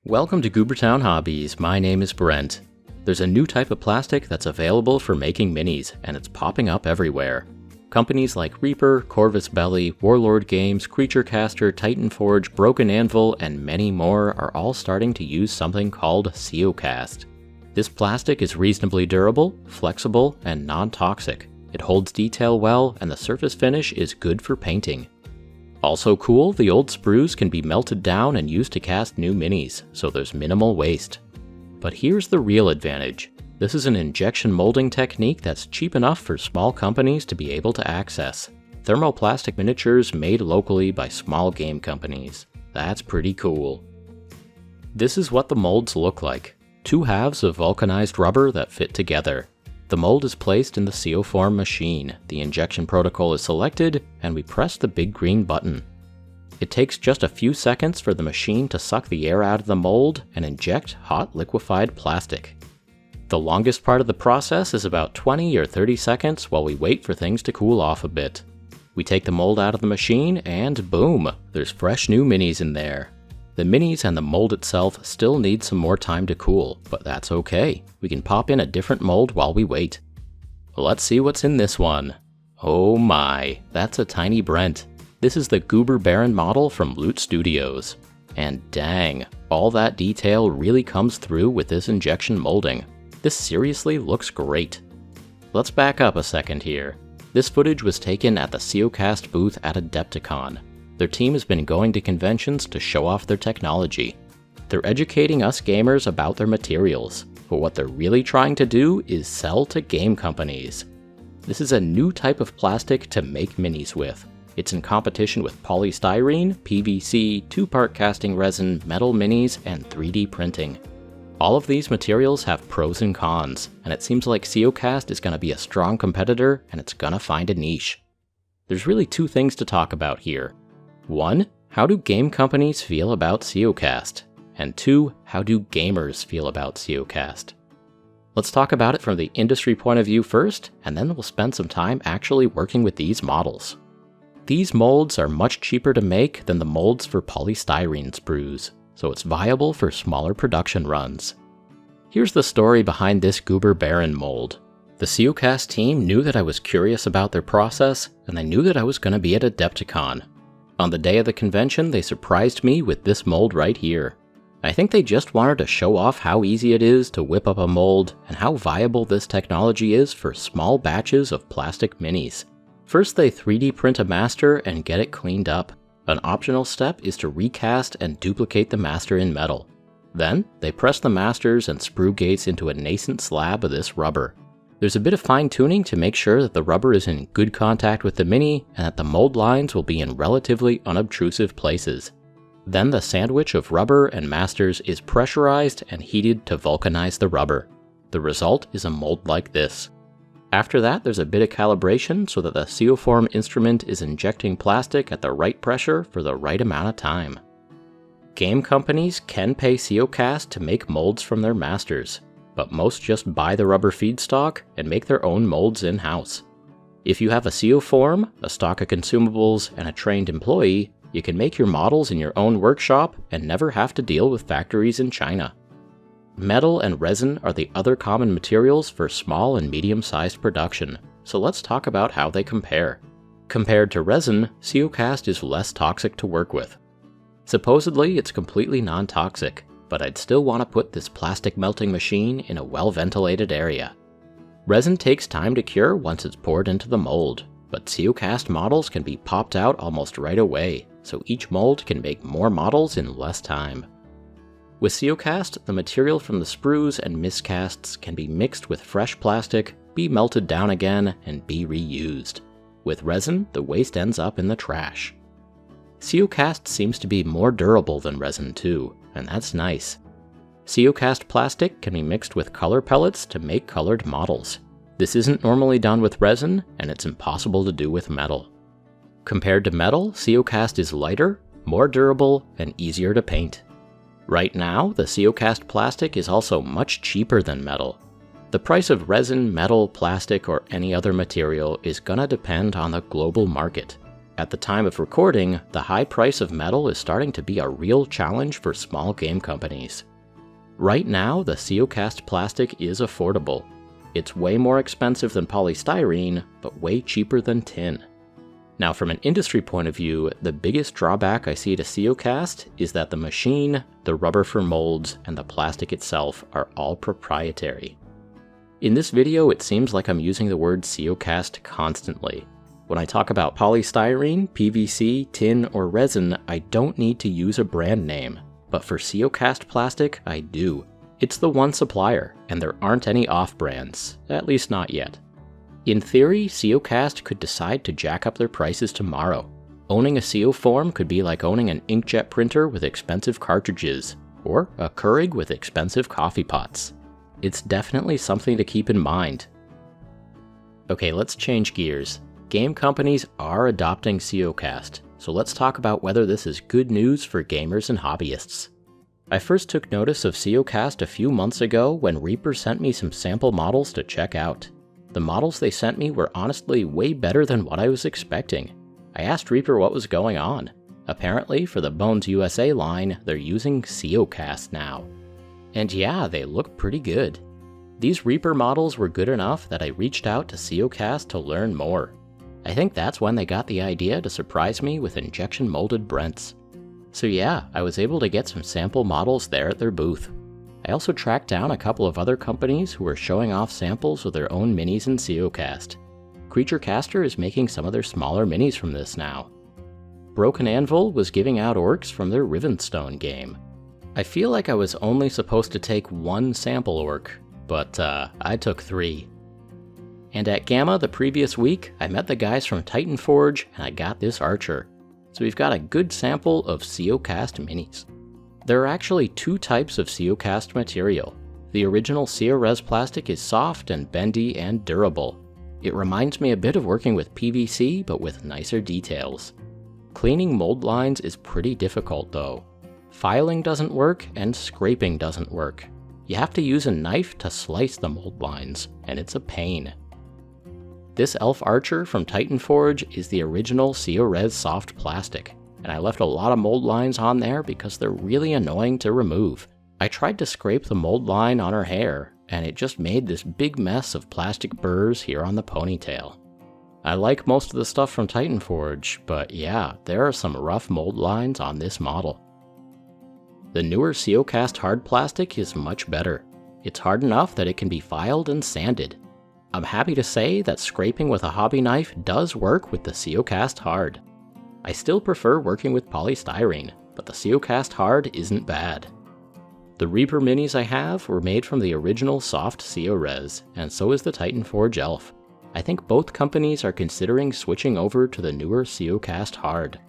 Welcome to Goobertown Hobbies. My name is Brent. There's a new type of plastic that's available for making minis, and it's popping up everywhere. Companies like Reaper, Corvus Belly, Warlord Games, Creature Caster, Titan Forge, Broken Anvil, and many more are all starting to use something called Siocast. This plastic is reasonably durable, flexible, and non-toxic. It holds detail well, and the surface finish is good for painting. Also cool, the old sprues can be melted down and used to cast new minis, so there's minimal waste. But here's the real advantage. This is an injection molding technique that's cheap enough for small companies to be able to access. Thermoplastic miniatures made locally by small game companies. That's pretty cool. This is what the molds look like. Two halves of vulcanized rubber that fit together. The mold is placed in the sioform machine, the injection protocol is selected, and we press the big green button. It takes just a few seconds for the machine to suck the air out of the mold and inject hot liquefied plastic. The longest part of the process is about 20 or 30 seconds while we wait for things to cool off a bit. We take the mold out of the machine and boom, there's fresh new minis in there. The minis and the mold itself still need some more time to cool, but that's okay. We can pop in a different mold while we wait. Let's see what's in this one. Oh my, that's a tiny Brent. This is the Goober Baron model from Loot Studios. And dang, all that detail really comes through with this injection molding. This seriously looks great. Let's back up a second here. This footage was taken at the Siocast booth at Adepticon. Their team has been going to conventions to show off their technology. They're educating us gamers about their materials, but what they're really trying to do is sell to game companies. This is a new type of plastic to make minis with. It's in competition with polystyrene, PVC, two-part casting resin, metal minis, and 3D printing. All of these materials have pros and cons, and it seems like Siocast is going to be a strong competitor and it's going to find a niche. There's really two things to talk about here. 1. How do game companies feel about Siocast? And 2. How do gamers feel about Siocast? Let's talk about it from the industry point of view first, and then we'll spend some time actually working with these models. These molds are much cheaper to make than the molds for polystyrene sprues, so it's viable for smaller production runs. Here's the story behind this Goober Baron mold. The Siocast team knew that I was curious about their process, and they knew that I was going to be at Adepticon. On the day of the convention, they surprised me with this mold right here. I think they just wanted to show off how easy it is to whip up a mold and how viable this technology is for small batches of plastic minis. First, they 3D print a master and get it cleaned up. An optional step is to recast and duplicate the master in metal. Then, they press the masters and sprue gates into a nascent slab of this rubber. There's a bit of fine-tuning to make sure that the rubber is in good contact with the mini and that the mold lines will be in relatively unobtrusive places. Then the sandwich of rubber and masters is pressurized and heated to vulcanize the rubber. The result is a mold like this. After that, there's a bit of calibration so that the sioform instrument is injecting plastic at the right pressure for the right amount of time. Game companies can pay Siocast to make molds from their masters, but most just buy the rubber feedstock and make their own molds in-house. If you have a sioform, a stock of consumables, and a trained employee, you can make your models in your own workshop and never have to deal with factories in China. Metal and resin are the other common materials for small and medium-sized production, so let's talk about how they compare. Compared to resin, Siocast is less toxic to work with. Supposedly, it's completely non-toxic, but I'd still want to put this plastic melting machine in a well-ventilated area. Resin takes time to cure once it's poured into the mold, but Siocast models can be popped out almost right away, so each mold can make more models in less time. With Siocast, the material from the sprues and miscasts can be mixed with fresh plastic, be melted down again, and be reused. With resin, the waste ends up in the trash. Siocast seems to be more durable than resin too, and that's nice. Siocast plastic can be mixed with color pellets to make colored models. This isn't normally done with resin, and it's impossible to do with metal. Compared to metal, Siocast is lighter, more durable, and easier to paint. Right now, the Siocast plastic is also much cheaper than metal. The price of resin, metal, plastic, or any other material is gonna depend on the global market. At the time of recording, the high price of metal is starting to be a real challenge for small game companies. Right now, the Siocast plastic is affordable. It's way more expensive than polystyrene, but way cheaper than tin. Now, from an industry point of view, the biggest drawback I see to Siocast is that the machine, the rubber for molds, and the plastic itself are all proprietary. In this video, it seems like I'm using the word Siocast constantly. When I talk about polystyrene, PVC, tin, or resin, I don't need to use a brand name. But for Siocast plastic, I do. It's the one supplier, and there aren't any off-brands, at least not yet. In theory, Siocast could decide to jack up their prices tomorrow. Owning a sioform could be like owning an inkjet printer with expensive cartridges, or a Keurig with expensive coffee pots. It's definitely something to keep in mind. Okay, let's change gears. Game companies are adopting Siocast, so let's talk about whether this is good news for gamers and hobbyists. I first took notice of Siocast a few months ago when Reaper sent me some sample models to check out. The models they sent me were honestly way better than what I was expecting. I asked Reaper what was going on. Apparently, for the Bones USA line, they're using Siocast now. And yeah, they look pretty good. These Reaper models were good enough that I reached out to Siocast to learn more. I think that's when they got the idea to surprise me with injection molded Brents. So yeah, I was able to get some sample models there at their booth. I also tracked down a couple of other companies who were showing off samples of their own minis in Siocast. Creature Caster is making some of their smaller minis from this now. Broken Anvil was giving out orcs from their Rivenstone game. I feel like I was only supposed to take one sample orc, but I took 3. And at Gamma the previous week, I met the guys from Titanforge and I got this archer. So we've got a good sample of Siocast minis. There are actually 2 types of Siocast material. The original Siores plastic is soft and bendy and durable. It reminds me a bit of working with PVC, but with nicer details. Cleaning mold lines is pretty difficult though. Filing doesn't work and scraping doesn't work. You have to use a knife to slice the mold lines, and it's a pain. This elf archer from Titanforge is the original Siores soft plastic, and I left a lot of mold lines on there because they're really annoying to remove. I tried to scrape the mold line on her hair, and it just made this big mess of plastic burrs here on the ponytail. I like most of the stuff from Titanforge, but yeah, there are some rough mold lines on this model. The newer Siocast hard plastic is much better. It's hard enough that it can be filed and sanded. I'm happy to say that scraping with a hobby knife does work with the Siocast hard. I still prefer working with polystyrene, but the Siocast hard isn't bad. The Reaper minis I have were made from the original soft Siores, and so is the Titanforge elf. I think both companies are considering switching over to the newer Siocast hard.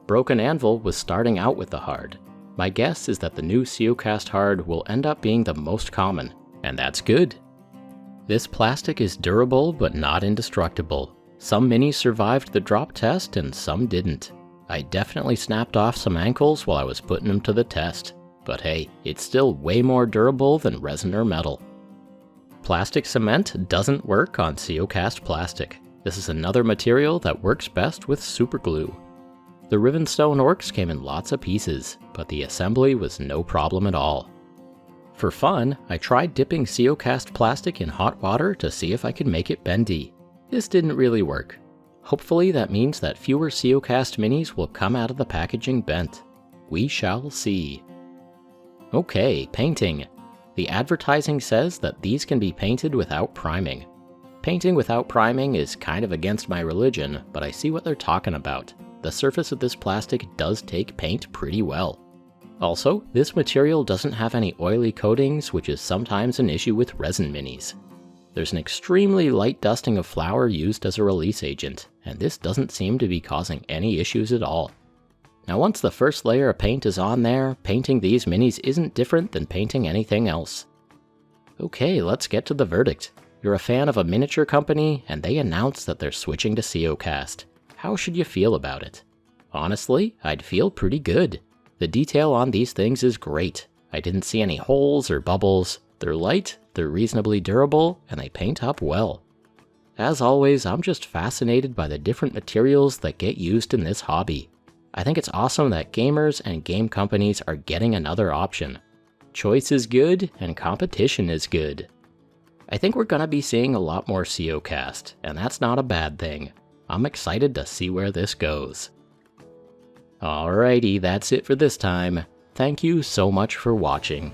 Broken Anvil was starting out with the hard. My guess is that the new Siocast hard will end up being the most common, and that's good. This plastic is durable but not indestructible. Some minis survived the drop test and some didn't. I definitely snapped off some ankles while I was putting them to the test, but hey, it's still way more durable than resin or metal. Plastic cement doesn't work on Siocast plastic. This is another material that works best with superglue. The Rivenstone orcs came in lots of pieces, but the assembly was no problem at all. For fun, I tried dipping Siocast plastic in hot water to see if I could make it bendy. This didn't really work. Hopefully that means that fewer Siocast minis will come out of the packaging bent. We shall see. Okay, painting. The advertising says that these can be painted without priming. Painting without priming is kind of against my religion, but I see what they're talking about. The surface of this plastic does take paint pretty well. Also, this material doesn't have any oily coatings, which is sometimes an issue with resin minis. There's an extremely light dusting of flour used as a release agent, and this doesn't seem to be causing any issues at all. Now once the first layer of paint is on there, painting these minis isn't different than painting anything else. Okay, let's get to the verdict. You're a fan of a miniature company, and they announce that they're switching to Siocast. How should you feel about it? Honestly, I'd feel pretty good. The detail on these things is great. I didn't see any holes or bubbles. They're light, they're reasonably durable, and they paint up well. As always, I'm just fascinated by the different materials that get used in this hobby. I think it's awesome that gamers and game companies are getting another option. Choice is good, and competition is good. I think we're gonna be seeing a lot more Siocast, and that's not a bad thing. I'm excited to see where this goes. Alrighty, that's it for this time. Thank you so much for watching.